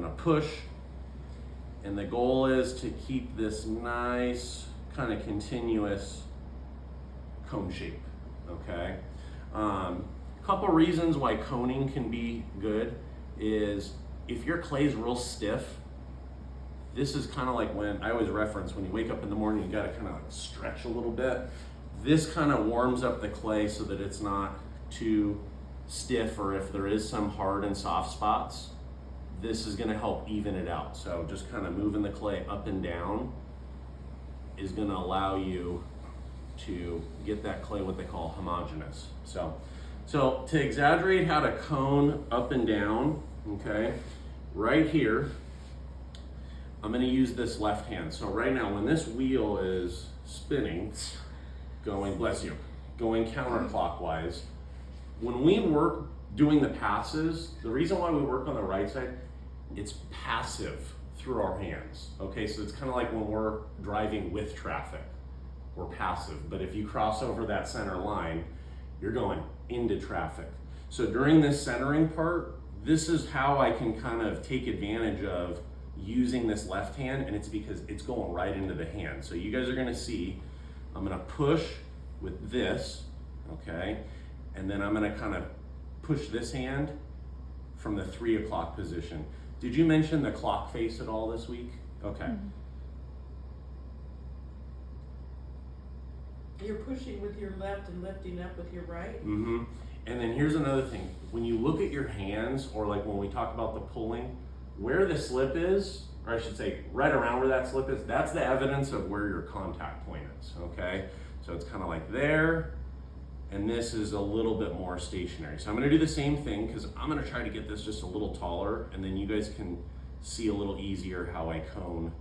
gonna push, and the goal is to keep this nice kind of continuous cone shape, okay? Couple reasons why coning can be good is if your clay's real stiff, this is kind of like when I always reference when you wake up in the morning, you gotta kind of like stretch a little bit. This kind of warms up the clay so that it's not too stiff, or if there is some hard and soft spots, this is gonna help even it out. So just kind of moving the clay up and down is gonna allow you to get that clay what they call homogeneous. So to exaggerate how to cone up and down, okay, right here, I'm gonna use this left hand. So right now, when this wheel is spinning, going, bless you, going counterclockwise, when we work doing the passes, the reason why we work on the right side, it's passive through our hands, okay? So it's kind of like when we're driving with traffic, we're passive. But if you cross over that center line, you're going into traffic. So during this centering part, this is how I can kind of take advantage of using this left hand, and it's because it's going right into the hand. So you guys are gonna see, I'm gonna push with this, okay? And then I'm gonna kind of push this hand from the 3 o'clock position. Did you mention the clock face at all this week? Okay. Mm-hmm. You're pushing with your left and lifting up with your right? Mm-hmm. And then here's another thing. When you look at your hands, or like when we talk about the pulling, where the slip is, or I should say right around where that slip is, that's the evidence of where your contact point is, okay? So it's kind of like there, and this is a little bit more stationary. So I'm gonna do the same thing, because I'm gonna try to get this just a little taller, and then you guys can see a little easier how I cone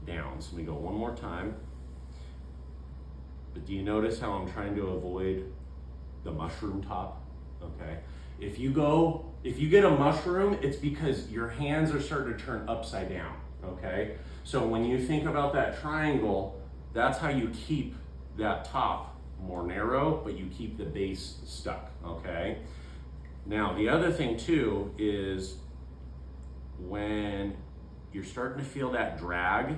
down. So let me go one more time. But do you notice how I'm trying to avoid the mushroom top? Okay. If you get a mushroom, it's because your hands are starting to turn upside down, okay? So when you think about that triangle, that's how you keep that top more narrow, but you keep the base stuck, okay? Now, the other thing too is when you're starting to feel that drag,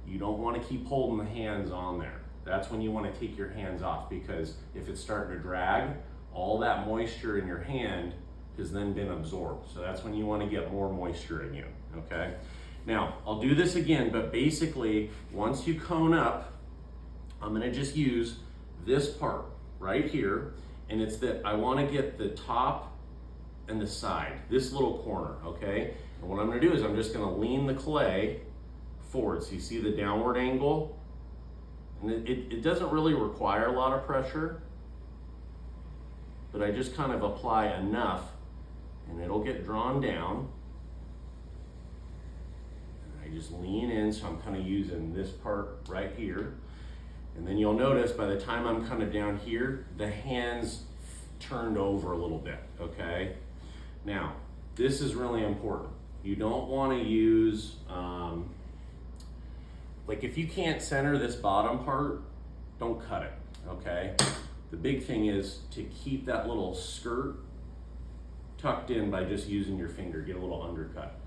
you don't want to keep holding the hands on there. That's when you want to take your hands off, because if it's starting to drag, all that moisture in your hand has then been absorbed. So that's when you want to get more moisture in you, okay? Now, I'll do this again, but basically, once you cone up, I'm gonna just use this part right here, and it's that I want to get the top and the side, this little corner, okay? And what I'm gonna do is I'm just gonna lean the clay forward. So you see the downward angle? And it doesn't really require a lot of pressure, but I just kind of apply enough and it'll get drawn down. And I just lean in, so I'm kind of using this part right here. And then you'll notice by the time I'm kind of down here, the hands turned over a little bit, okay? Now, this is really important. You don't want to use, like if you can't center this bottom part, don't cut it, okay? The big thing is to keep that little skirt tucked in by just using your finger, get a little undercut.